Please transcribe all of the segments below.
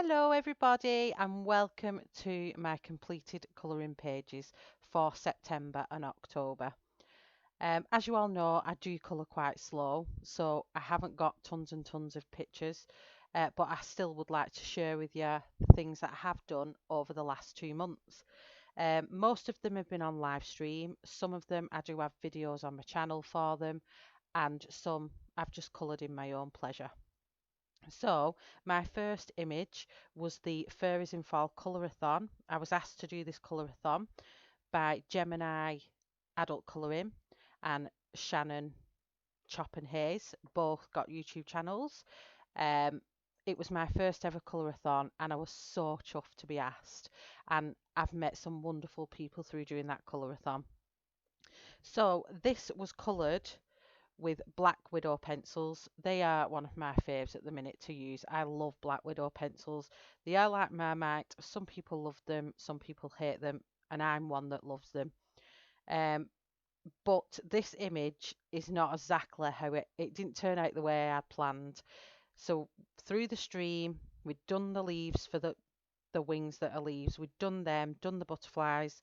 Hello everybody and welcome to my completed colouring pages for September and October. As you all know, I do colour quite slow, so I haven't got tons and tons of pictures, but I still would like to share with you the things that I have done over the last 2 months. Most of them have been on live stream, some of them I do have videos on my channel for them, and some I've just coloured in my own pleasure. So, my first image was the Furries in Fall Colourathon. I was asked to do this colourathon by Gemini Adult Colouring and Shannon Chop and Hayes. Both got YouTube channels. Um, it was my first ever colourathon and I was so chuffed to be asked. And I've met some wonderful people through doing that colourathon. So, this was coloured with Black Widow pencils. They are one of my faves at the minute to use. I love Black Widow pencils. They are like Marmite. Some people love them, some people hate them, and I'm one that loves them. Um, but this image is not exactly how it didn't turn out the way I planned. So through the stream, we'd done the leaves for the wings that are leaves. We'd done them, done the butterflies,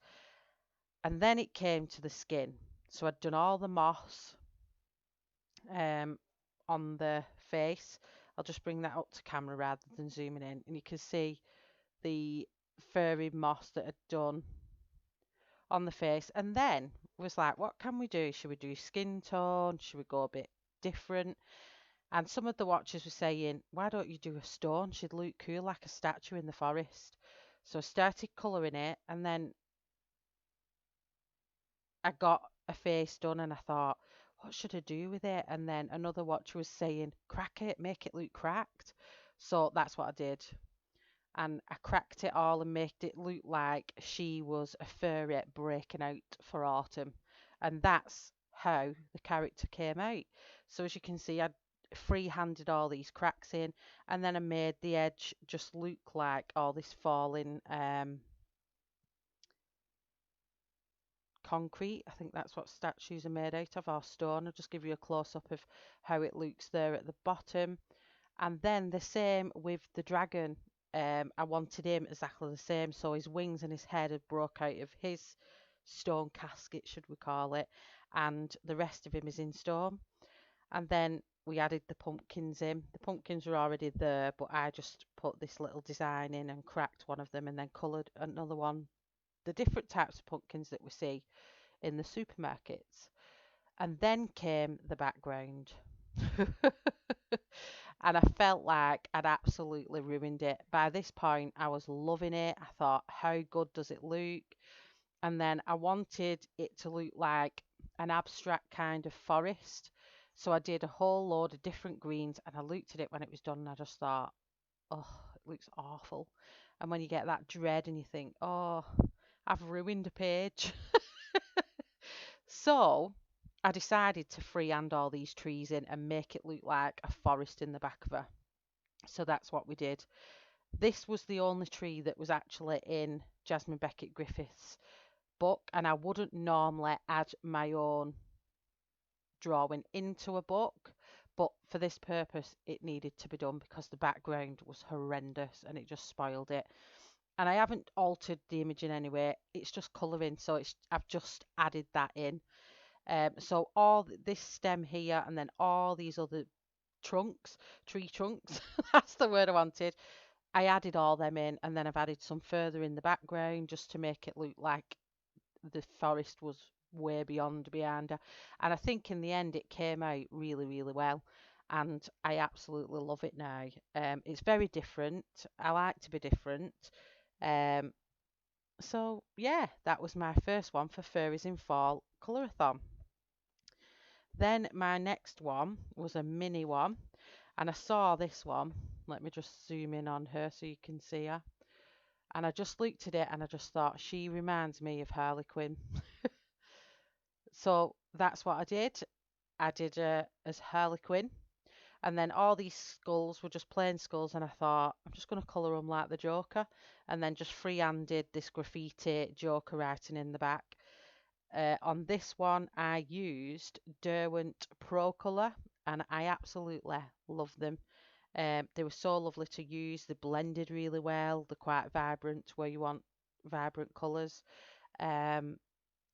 and then it came to the skin. So I'd done all the moss, um, on the face. I'll just bring that up to camera rather than zooming in, and you can see the furry moss that had done on the face. And then was like, what can we do? Should we do skin tone? Should we go a bit different? And some of the watchers were saying, why don't you do a stone? She'd look cool like a statue in the forest. So I started colouring it, and then I got a face done, and I thought, what should I do with it? And then another watcher was saying, crack it, make it look cracked. So that's what I did. And I cracked it all and made it look like she was a furry breaking out for autumn. And that's how the character came out. So as you can see, I free-handed all these cracks in, and then I made the edge just look like all this falling concrete. I think that's what statues are made out of, or stone. I'll just give you a close-up of how it looks there at the bottom. And then the same with the dragon. I wanted him exactly the same, so his wings and his head had broke out of his stone casket, should we call it, and the rest of him is in stone. And then we added the pumpkins in. The pumpkins were already there, but I just put this little design in and cracked one of them and then coloured another one, the different types of pumpkins that we see in the supermarkets. And then came the background. And I felt like I'd absolutely ruined it. By this point, I was loving it. I thought, how good does it look? And then I wanted it to look like an abstract kind of forest. So I did a whole load of different greens and I looked at it when it was done and I just thought, oh, it looks awful. And when you get that dread and you think, oh, I've ruined a page. So I decided to freehand all these trees in and make it look like a forest in the back of her. So that's what we did. This was the only tree that was actually in Jasmine Becket Griffith's book, and I wouldn't normally add my own drawing into a book, but for this purpose it needed to be done because the background was horrendous and it just spoiled it. And I haven't altered the image in any way, it's just colouring, so I've just added that in. So all this stem here and then all these other trunks, tree trunks, that's the word I wanted. I added all them in and then I've added some further in the background just to make it look like the forest was way beyond behind her. And I think in the end it came out really, really well. And I absolutely love it now. It's very different. I like to be different. Um, so yeah, that was my first one for Furries in Fall Colourathon. Then my next one was a mini one, and I saw this one. Let me just zoom in on her so you can see her. And I just looked at it and I just thought she reminds me of Harley Quinn. So that's what I did. I did her as Harley Quinn. And then all these skulls were just plain skulls, and I thought I'm just going to colour them like the Joker, and then just free-handed this graffiti Joker writing in the back. On this one, I used Derwent procolour, and I absolutely love them. They were so lovely to use. They blended really well. They're quite vibrant where you want vibrant colours. Um,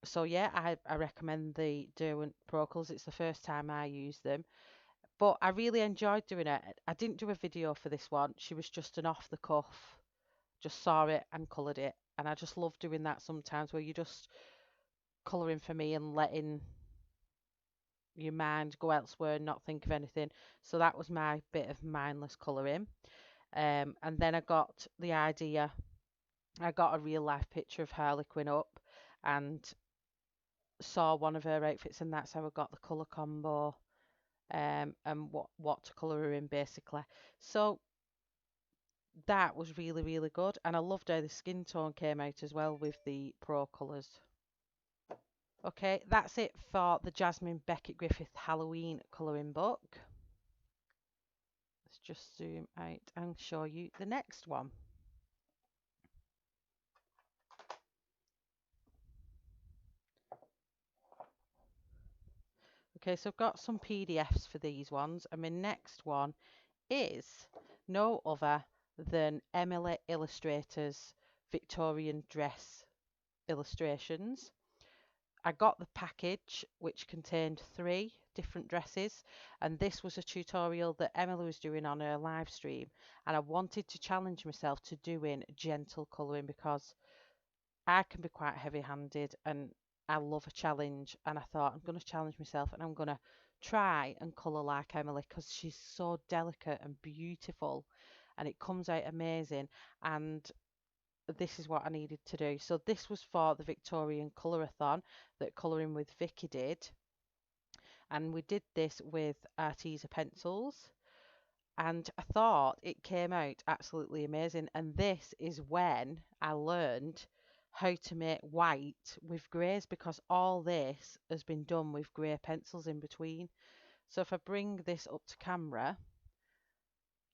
so yeah, I recommend the Derwent Procolours. It's the first time I use them, but I really enjoyed doing it. I didn't do a video for this one. She was just an off the cuff, just saw it and coloured it, and I just love doing that sometimes where you just colouring for me and letting your mind go elsewhere and not think of anything. So that was my bit of mindless colouring. And then I got the idea. I got a real life picture of Harley Quinn up and saw one of her outfits, and that's how I got the colour combo, and what to colour her in basically. So that was really, really good, and I loved how the skin tone came out as well with the Pro colours. Okay, that's it for the Jasmine Becket Griffith Halloween colouring book. Let's just zoom out and show you the next one. Okay, so I've got some PDFs for these ones, and my next one is no other than Emilly Illustrators Victorian Dress Illustrations. I got the package which contained 3 different dresses, and this was a tutorial that Emily was doing on her live stream, and I wanted to challenge myself to doing gentle colouring because I can be quite heavy-handed and I love a challenge, and I thought I'm going to challenge myself and I'm going to try and colour like Emily because she's so delicate and beautiful and it comes out amazing, and this is what I needed to do. So this was for the Victorian Colourathon that Colouring with Vicky did, and we did this with Arteza pencils, and I thought it came out absolutely amazing. And this is when I learned how to make white with greys, because all this has been done with grey pencils in between. So if I bring this up to camera,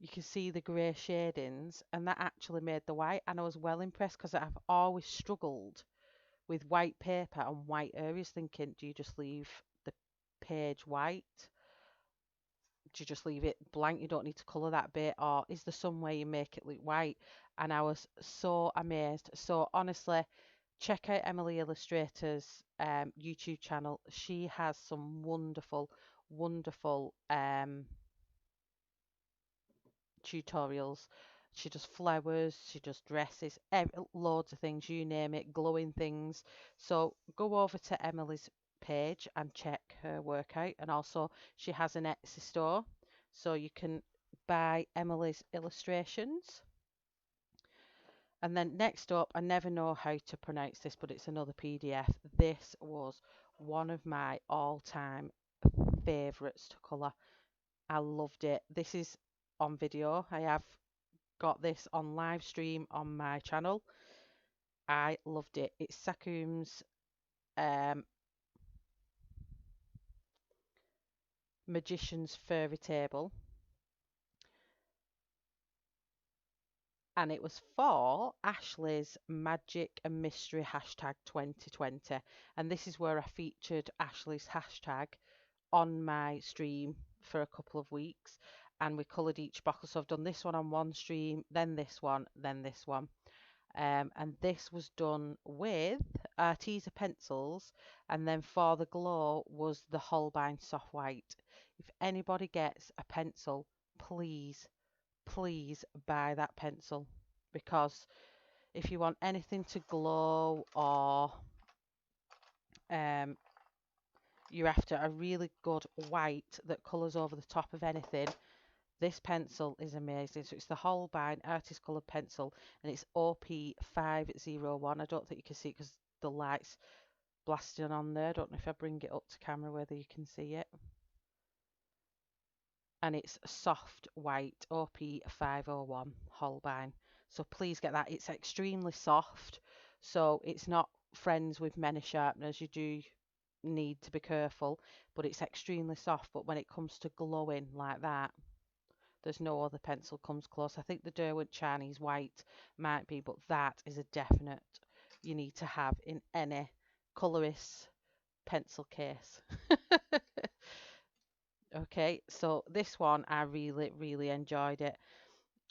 you can see the grey shadings, and that actually made the white, and I was well impressed because I've always struggled with white paper and white areas, thinking, do you just leave the page white? Do you just leave it blank? You don't need to colour that bit, or is there some way you make it look white? And I was so amazed. So honestly, check out Emilly Illustrator's YouTube channel. She has some wonderful, wonderful tutorials. She does flowers, she does dresses, loads of things, you name it, glowing things. So go over to Emily's page and check her work out. And also, she has an Etsy store, so you can buy Emily's illustrations. And then next up, I never know how to pronounce this, but it's another PDF. This was one of my all-time favourites to colour. I loved it. This is on video. I have got this on live stream on my channel. I loved it. It's Sakuems Magician's Fairy Table, and it was for Ashleighs Magic and Mystery hashtag 2020, and this is where I featured Ashleighs hashtag on my stream for a couple of weeks, and we coloured each bottle. So I've done this one on one stream, then this one, then this one. And this was done with Arteza pencils, and then for the glow was the Holbein soft white. If anybody gets a pencil, please, please buy that pencil, because if you want anything to glow, or you're after a really good white that colours over the top of anything, this pencil is amazing. So it's the Holbein Artist Coloured Pencil, and it's OP501. I don't think you can see it because the light's blasting on there. I don't know if I bring it up to camera whether you can see it. And it's soft white, OP501 Holbein. So please get that. It's extremely soft, so it's not friends with many sharpeners. You do need to be careful, but it's extremely soft. But when it comes to glowing like that, there's no other pencil comes close. I think the Derwent Chinese white might be, but that is a definite you need to have in any colorist pencil case. Okay, so this one I really, really enjoyed it.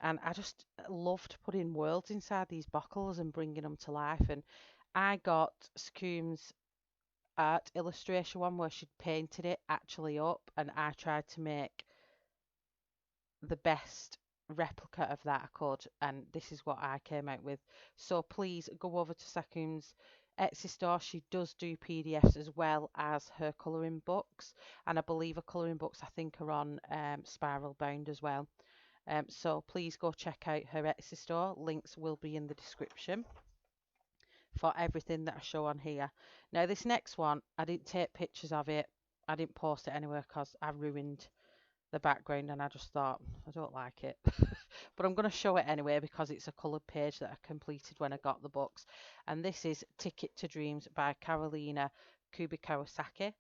And I just loved putting worlds inside these bottles and bringing them to life. And I got Sakuems art illustration one where she'd painted it actually up, and I tried to make the best replica of that I could, and this is what I came out with. So please go over to Sakuems Etsy store. She does do PDFs as well as her colouring books, and I believe her colouring books I think are on spiral bound as well. So please go check out her Etsy store. Links will be in the description for everything that I show on here. Now this next one, I didn't take pictures of it. I didn't post it anywhere because I ruined the background and I just thought I don't like it. But I'm going to show it anyway because it's a coloured page that I completed when I got the books. And this is Ticket to Dreams by Carolina Kubasaki.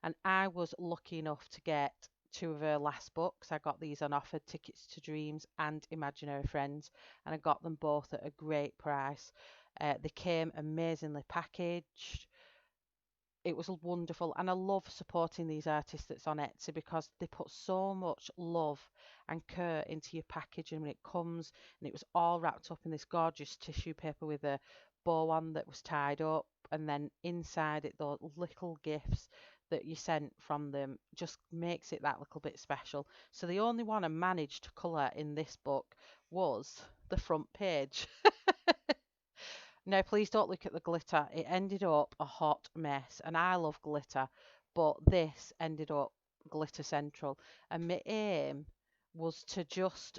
And I was lucky enough to get two of her last books. I got these on offer, Tickets to Dreams and Imaginary Friends, and I got them both at a great price. They came amazingly packaged. It was wonderful, and I love supporting these artists that's on Etsy because they put so much love and care into your packaging when it comes, and it was all wrapped up in this gorgeous tissue paper with a bow on that was tied up, and then inside it those little gifts that you sent from them just makes it that little bit special. So the only one I managed to colour in this book was the front page. Now, please don't look at the glitter. It ended up a hot mess, and I love glitter, but this ended up glitter central. And my aim was to just,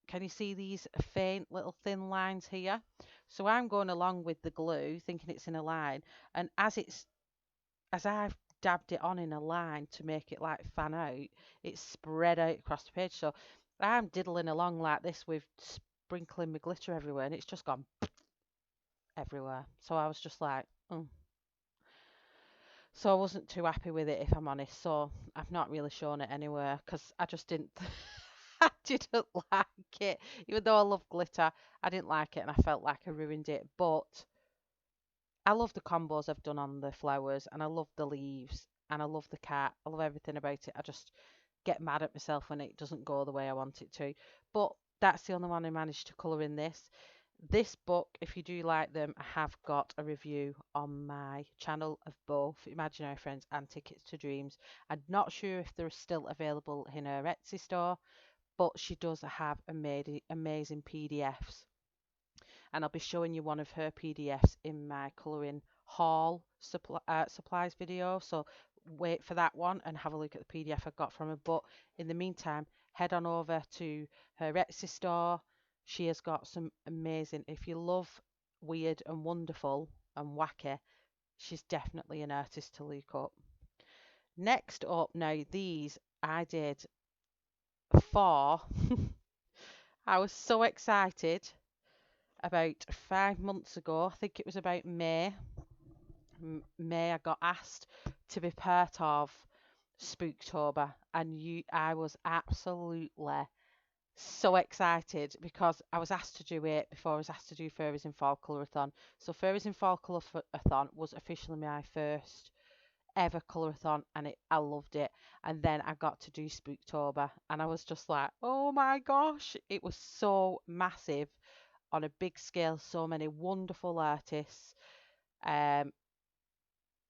can you see these faint little thin lines here? So I'm going along with the glue, thinking it's in a line, and as I've dabbed it on in a line to make it like fan out, it's spread out across the page. So I'm diddling along like this with sprinkling my glitter everywhere, and it's just gone everywhere. So I was just like, mm. So I wasn't too happy with it, if I'm honest. So I've not really shown it anywhere because I just didn't, I didn't like it. Even though I love glitter, I didn't like it and I felt like I ruined it. But I love the combos I've done on the flowers, and I love the leaves, and I love the cat. I love everything about it. I just get mad at myself when it doesn't go the way I want it to. But that's the only one I managed to colour in this. This book, if you do like them, I have got a review on my channel of both Imaginary Friends and Tickets to Dreams. I'm not sure if they're still available in her Etsy store, but she does have amazing PDFs. And I'll be showing you one of her PDFs in my colouring haul supplies video. So wait for that one and have a look at the PDF I got from her. But in the meantime, head on over to her Etsy store. She has got some amazing, if you love weird and wonderful and wacky, she's definitely an artist to look up. Next up, now these I did for, I was so excited about 5 months ago. I think it was about May. May I got asked to be part of Spooktober, and I was absolutely so excited because I was asked to do it before I was asked to do Fairies in Fall Colourathon. So Fairies in Fall Colourathon was officially my first ever colourathon, and I loved it. And then I got to do Spooktober, and I was just like, oh my gosh, it was so massive on a big scale, so many wonderful artists um,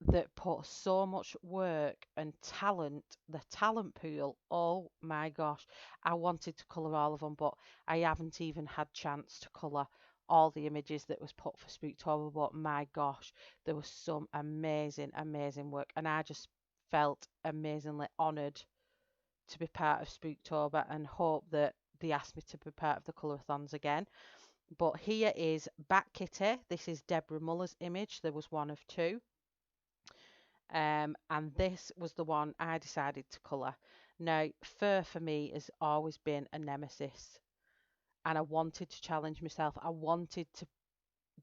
that put so much work and talent, the talent pool. Oh my gosh, I wanted to colour all of them, but I haven't even had chance to colour all the images that was put for Spooktober. But my gosh, there was some amazing work, and I just felt amazingly honoured to be part of Spooktober and hope that they asked me to be part of the colourathons again. But here is Bat Kitty. This is Deborah Muller's image. There was one of two. And this was the one I decided to colour. Now, fur for me has always been a nemesis, and I wanted to challenge myself. I wanted to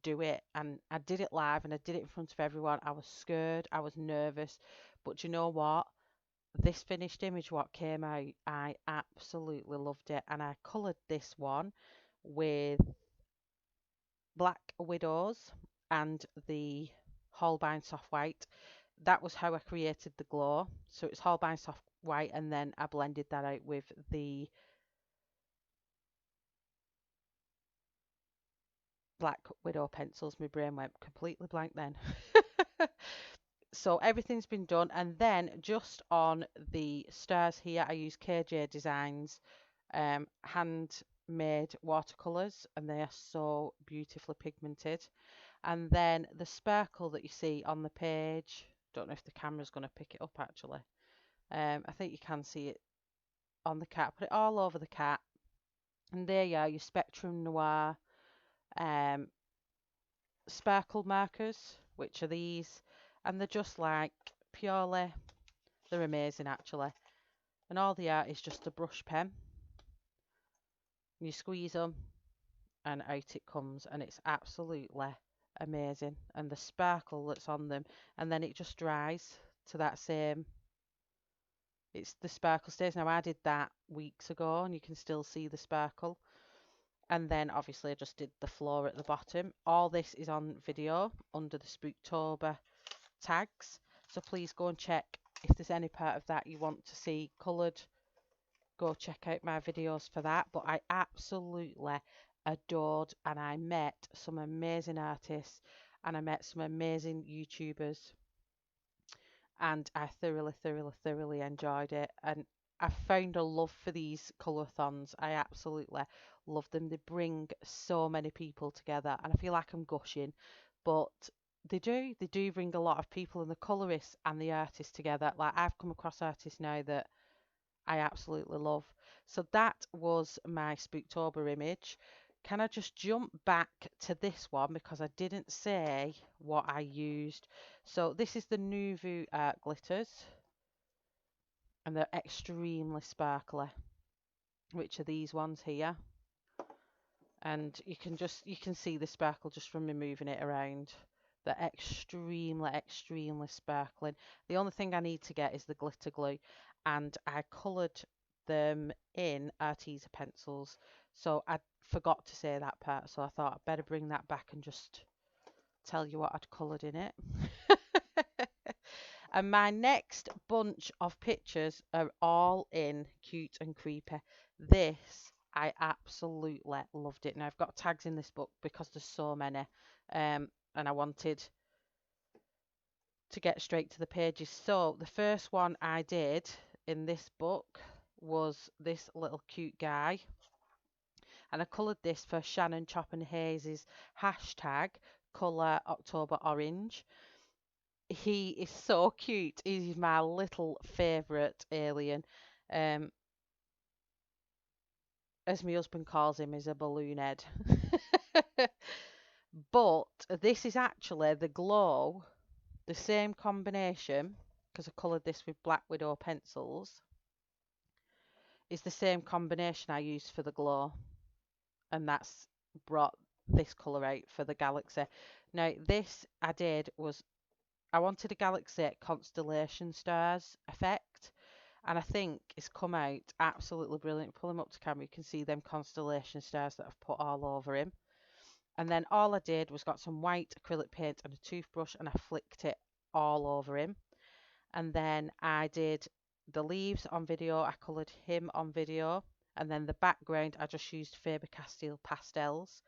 do it, and I did it live, and I did it in front of everyone. I was scared, I was nervous, but you know what? This finished image, what came out, I absolutely loved it, and I coloured this one with Black Widows and the Holbein soft white. that was how I created the glow. So it's Holbein soft white, and then I blended that out with the Black Widow pencils. My brain went completely blank then. So everything's been done, and then just on the stars here I use KJ Designs handmade watercolors, and they are so beautifully pigmented. And then the sparkle that you see on the page, don't know if the camera's going to pick it up actually. I think you can see it on the cat. Put it all over the cat, and there you are, your Spectrum Noir um, sparkle markers, which are these, and they're just like purely, they're amazing actually. And all they are is just a brush pen. You squeeze them, and out it comes, and it's absolutely amazing. And the sparkle that's on them, and then it just dries to that same, it's the sparkle stays. Now I did that weeks ago, and you can still see the sparkle. And then obviously I just did the floor at the bottom. All this is on video under the Spooktober tags, so please go and check if there's any part of that you want to see coloured. Go check out my videos for that. But I absolutely adored, and I met some amazing artists, and I met some amazing YouTubers, and I thoroughly enjoyed it. And I found a love for these colourthons. I absolutely love them. They bring so many people together, and I feel like I'm gushing, but they do bring a lot of people, and the colourists and the artists together. Like, I've come across artists now that I absolutely love. So that was my Spooktober image. Can I just jump back to this one because I didn't say what I used. So this is the Nuvu Art glitters, and they're extremely sparkly, which are these ones here. And you can see the sparkle just from me moving it around. They're extremely sparkling. The only thing I need to get is the glitter glue, and I coloured them in Arteza pencils. So I forgot to say that part, so I thought I'd better bring that back and just tell you what I'd coloured in it. And my next bunch of pictures are all in cute and creepy. This, I absolutely loved it. Now I've got tags in this book because there's so many, and I wanted to get straight to the pages. So the first one I did in this book was this little cute guy, and I coloured this for Shannon Chopin Hayes's hashtag colour October orange. He is so cute. He's my little favourite alien. Um, as my husband calls him, is a balloon head. But this is actually the glow, the same combination, because I coloured this with Black Widow pencils, is the same combination I used for the glow. And that's brought this colour out for the galaxy. Now, this I did was, I wanted a galaxy constellation stars effect, and I think it's come out absolutely brilliant. Pull him up to camera, you can see them constellation stars that I've put all over him. And then all I did was got some white acrylic paint and a toothbrush, and I flicked it all over him. And then I did the leaves on video, I coloured him on video, and then the background I just used Faber-Castell pastels,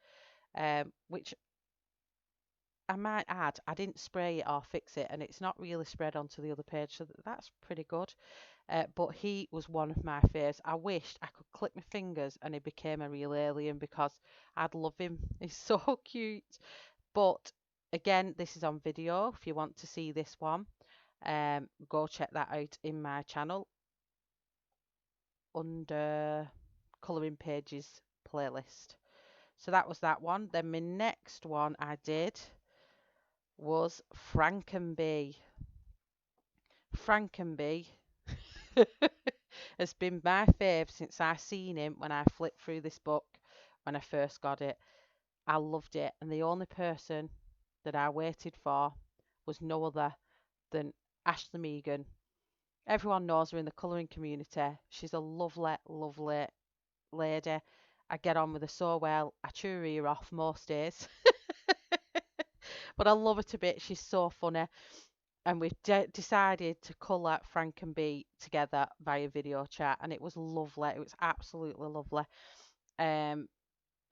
which I might add, I didn't spray it or fix it, and it's not really spread onto the other page, so that's pretty good. But he was one of my faves. I wished I could click my fingers and he became a real alien because I'd love him. He's so cute. But again, this is on video. If you want to see this one, go check that out in my channel under colouring pages playlist. So that was that one. Then my next one I did was Frankenbee. Frankenbee has been my fave since I seen him when I flipped through this book when I first got it. I loved it, and the only person that I waited for was no other than Ashley Megan. Everyone knows her in the colouring community. She's a lovely lady. I get on with her so well. I chew her ear off most days. But I love her to bits. She's so funny. and we've decided to colour Frank and B together via video chat, and it was lovely. It was absolutely lovely. Um,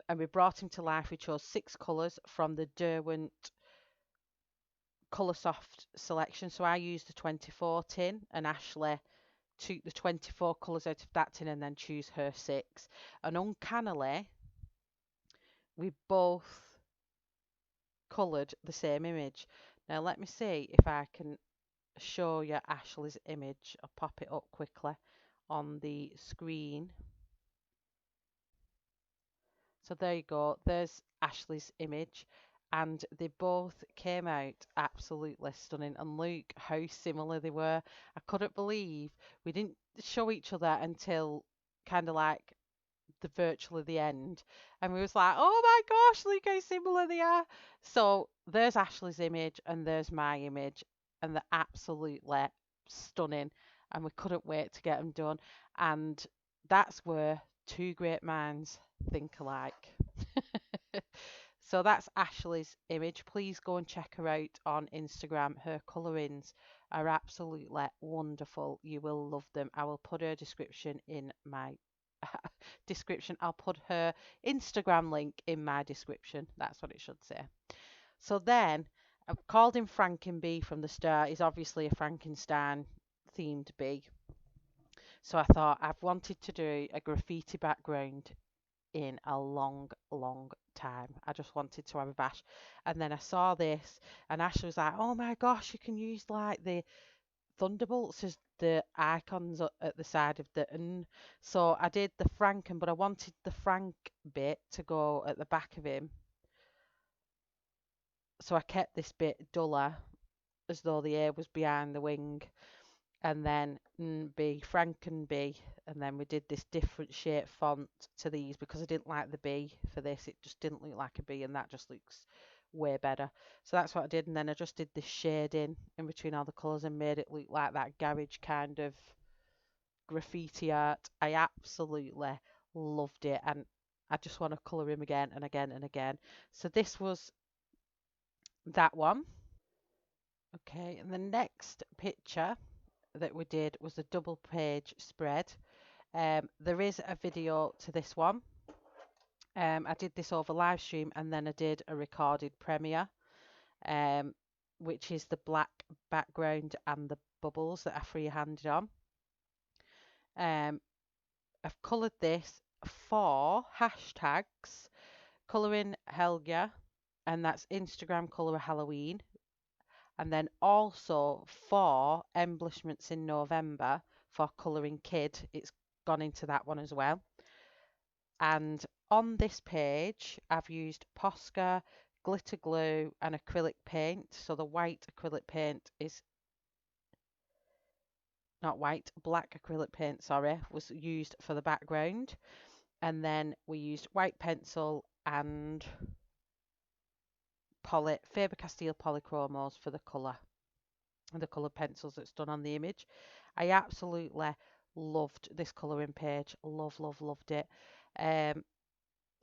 and we brought him to life. We chose 6 colours from the Derwent coloursoft selection. So I used the 24 tin, and Ashley took the 24 colours out of that tin and then choose her 6. And uncannily, we both coloured the same image. Now let me see if I can show you Ashley's image. I'll pop it up quickly on the screen. So there you go. There's Ashley's image. And they both came out absolutely stunning. And look how similar they were. I couldn't believe we didn't show each other until kind of like virtually the end. And we was like, oh my gosh, look how similar they are. So there's Ashley's image and there's my image. And they're absolutely stunning. And we couldn't wait to get them done. And that's where two great minds think alike. So that's Ashley's image. Please go and check her out on Instagram. Her colourings are absolutely wonderful. You will love them. I will put her description in my description. I'll put her Instagram link in my description. That's what it should say. So then I've called him Frankenbee from the start. He's obviously a Frankenstein themed bee. So I thought I've wanted to do a graffiti background in a long, long time. I just wanted to have a bash. And then I saw this, and Ashley was like, oh my gosh, you can use like the thunderbolts as the icons at the side of the N. So I did the Franken, but I wanted the Frank bit to go at the back of him. So I kept this bit duller as though the A was behind the wing. And then B, Frankenbee, and then we did this different shape font to these because I didn't like the B for this. It just didn't look like a B, and that just looks way better. So that's what I did, and then I just did this shading in between all the colours and made it look like that garage kind of graffiti art. I absolutely loved it, and I just want to colour him again and again and again. So this was that one. Okay, and the next picture that we did was a double page spread. There is a video to this one. I did this over live stream and then I did a recorded premiere, um, which is the black background and the bubbles that I free-handed on. I've coloured this for hashtags colouring Helga, and that's Instagram colour Halloween, and then also for embellishments in November for colouring kid. It's gone into that one as well. And on this page, I've used Posca, glitter glue, and acrylic paint. So the white acrylic paint is not white, black acrylic paint, sorry, was used for the background. And then we used white pencil and Faber-Castell polychromos for the colour and the coloured pencils that's done on the image. I absolutely loved this colouring page. Loved it.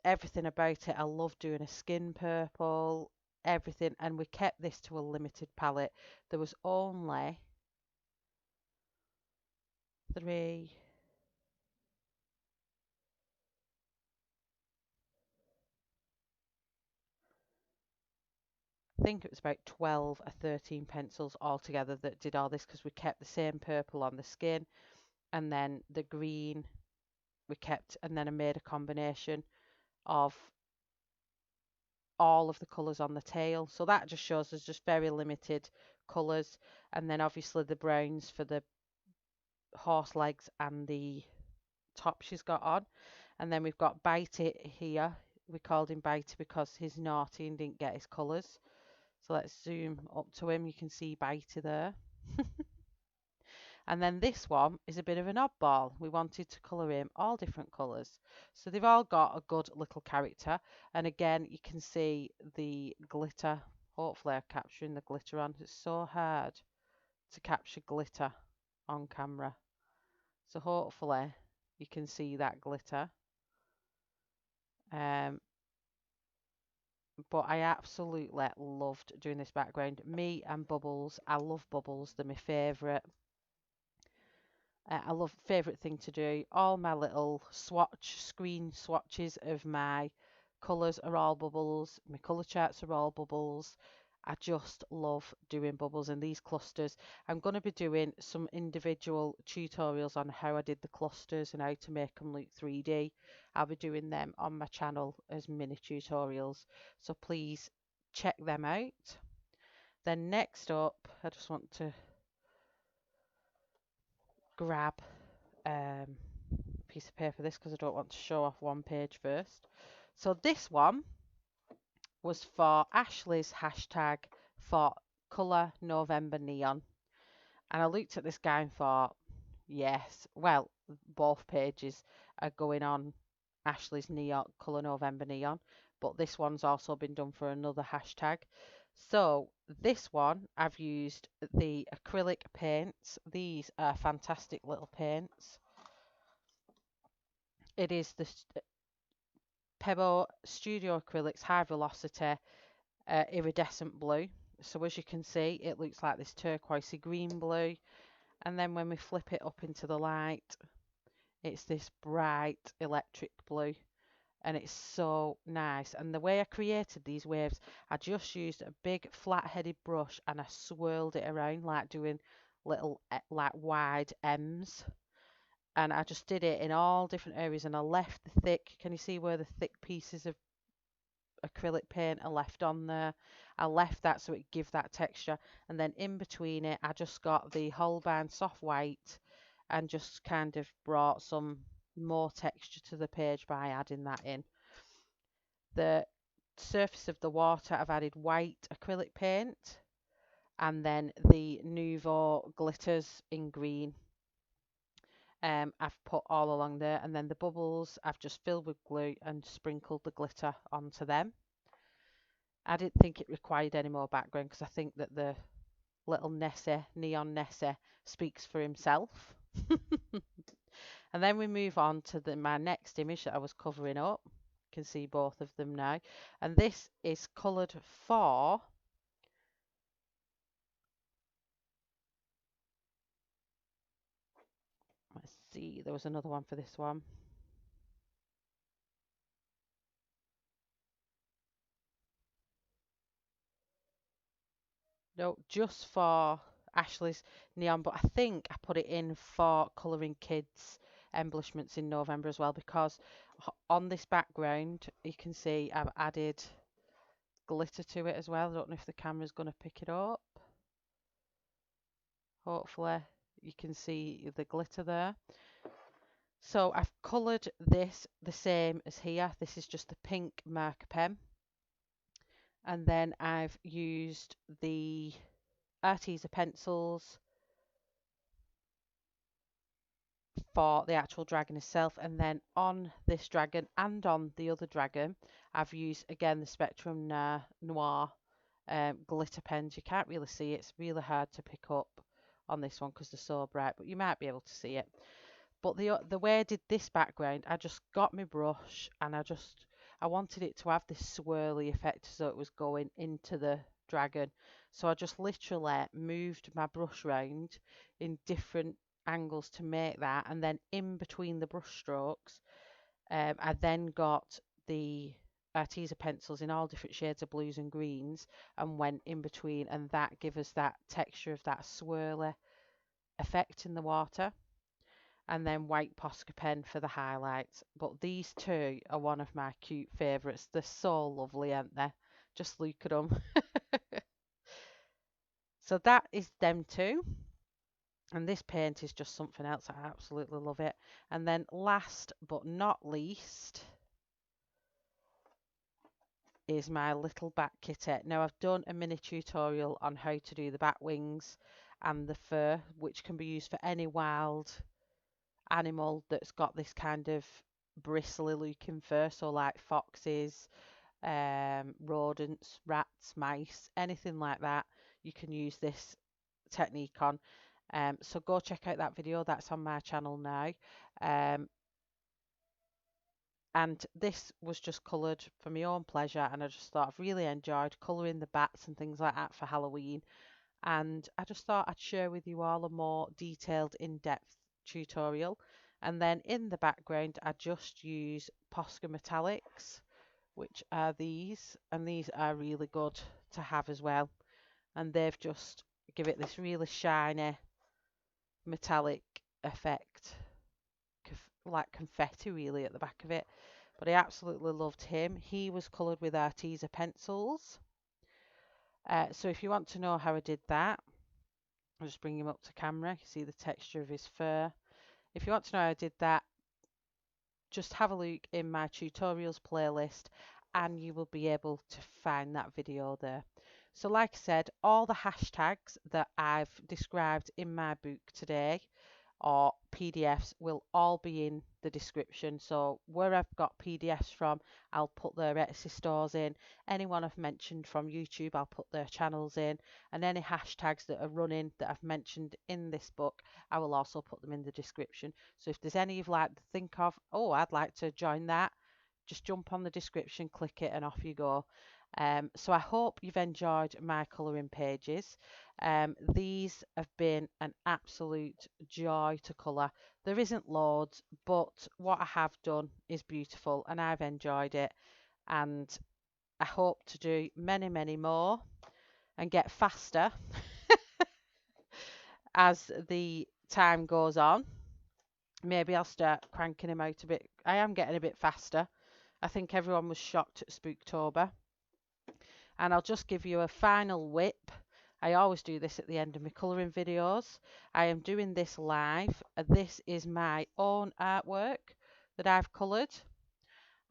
Everything about it. I love doing a skin purple, everything. And we kept this to a limited palette. There was only 3, I think it was about 12 or 13 pencils altogether that did all this because we kept the same purple on the skin and then the green we kept, and then I made a combination of all of the colours on the tail. So that just shows there's just very limited colours. And then obviously the browns for the horse legs and the top she's got on. And then we've got Bitey here. We called him Bitey because he's naughty and didn't get his colours. So let's zoom up to him. You can see Bitey there. And then this one is a bit of an oddball. We wanted to colour him all different colours. So they've all got a good little character. And again, you can see the glitter. Hopefully I'm capturing the glitter on. It's so hard to capture glitter on camera. So hopefully you can see that glitter. but I absolutely loved doing this background. Me and bubbles, I love bubbles. They're my favourite. I love favourite thing to do. All my little screen swatches of my colours are all bubbles. My colour charts are all bubbles. I just love doing bubbles and these clusters. I'm going to be doing some individual tutorials on how I did the clusters and how to make them look 3D. I'll be doing them on my channel as mini tutorials. So please check them out. Then next up, I just want to grab um, piece of paper this because I don't want to show off one page first. So this one was for Ashley's hashtag for colour November neon. And I looked at this guy and thought, yes, well, both pages are going on Ashley's neon colour November neon, but this one's also been done for another hashtag. So this one I've used the acrylic paints. These are fantastic little paints. It is the Pebble Studio Acrylics High Velocity Iridescent Blue. So as you can see, it looks like this turquoisey green blue. And then when we flip it up into the light, it's this bright electric blue. And it's so nice. And the way I created these waves, I just used a big flat-headed brush and I swirled it around like doing little like wide M's. And I just did it in all different areas and I left the thick, can you see where the thick pieces of acrylic paint are left on there? I left that so it give that texture, and then in between it I just got the Holbein soft white and just kind of brought some more texture to the page by adding that in. The surface of the water I've added white acrylic paint and then the Nouveau glitters in green. I've put all along there, and then the bubbles I've just filled with glue and sprinkled the glitter onto them. I didn't think it required any more background because I think that the little Nessie, neon Nessie, speaks for himself. And then we move on to my next image that I was covering up. You can see both of them now. And this is coloured for let's see, there was another one for this one. No, just for Ashley's neon, but I think I put it in for colouring kids embellishments in November as well because on this background you can see I've added glitter to it as well. I don't know if the camera's going to pick it up. Hopefully you can see the glitter there. So I've coloured this the same as here. This is just the pink marker pen. And then I've used the Arteza pencils for the actual dragon itself, and then on this dragon and on the other dragon I've used again the Spectrum Noir glitter pens. You can't really see it, it's really hard to pick up on this one because they're so bright, but you might be able to see it. But the way I did this background, I just got my brush and I wanted it to have this swirly effect so it was going into the dragon. So I just literally moved my brush round in different angles to make that, and then in between the brush strokes I then got the Arteza pencils in all different shades of blues and greens and went in between, and that gives us that texture of that swirly effect in the water. And then white Posca pen for the highlights. But these two are one of my cute favourites. They're so lovely, aren't they? Just look at them. So that is them two. And this paint is just something else. I absolutely love it. And then last but not least is my little bat kitty. Now I've done a mini tutorial on how to do the bat wings and the fur, which can be used for any wild animal that's got this kind of bristly looking fur, so like foxes, rodents, rats, mice, anything like that, you can use this technique on. So go check out that video, that's on my channel now. And this was just coloured for my own pleasure, and I just thought I've really enjoyed colouring the bats and things like that for Halloween. And I just thought I'd share with you all a more detailed, in-depth tutorial. And then in the background, I just use Posca metallics, which are these, and these are really good to have as well. And they've just give it this really shiny metallic effect, like confetti really at the back of it. But I absolutely loved him. He was coloured with Arteza pencils. So if you want to know how I did that, I'll just bring him up to camera. You see the texture of his fur. If you want to know how I did that, just have a look in my tutorials playlist and you will be able to find that video there. So like I said, all the hashtags that I've described in my book today or PDFs will all be in the description. So where I've got PDFs from, I'll put their Etsy stores in. Anyone I've mentioned from YouTube, I'll put their channels in. And any hashtags that are running that I've mentioned in this book, I will also put them in the description. So if there's any you'd like to think of, oh, I'd like to join that, just jump on the description, click it, and off you go. So I hope you've enjoyed my colouring pages. These have been an absolute joy to colour. There isn't loads, but what I have done is beautiful and I've enjoyed it. And I hope to do many, many more and get faster as the time goes on. Maybe I'll start cranking them out a bit. I am getting a bit faster. I think everyone was shocked at Spooktober. And I'll just give you a final whip. I always do this at the end of my colouring videos. I am doing this live. This is my own artwork that I've coloured.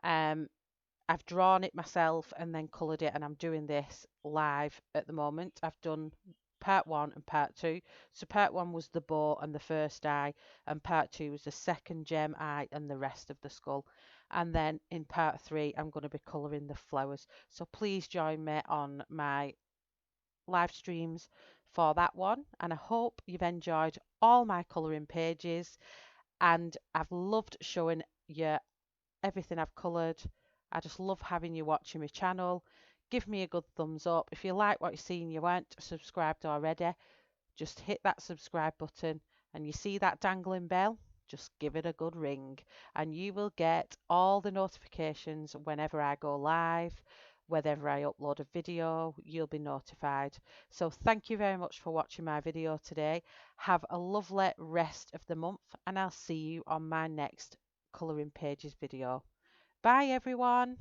I've drawn it myself and then coloured it, and I'm doing this live at the moment. I've done part 1 and part 2. So part 1 was the bow and the first eye, and part 2 was the second gem eye and the rest of the skull. And then in part 3 I'm going to be colouring the flowers. So please join me on my live streams for that one, and I hope you've enjoyed all my colouring pages, and I've loved showing you everything I've coloured. I just love having you watching my channel. Give me a good thumbs up. If you like what you see and you aren't subscribed already, just hit that subscribe button, and you see that dangling bell, just give it a good ring and you will get all the notifications whenever I go live, whenever I upload a video, you'll be notified. So thank you very much for watching my video today. Have a lovely rest of the month and I'll see you on my next colouring pages video. Bye everyone.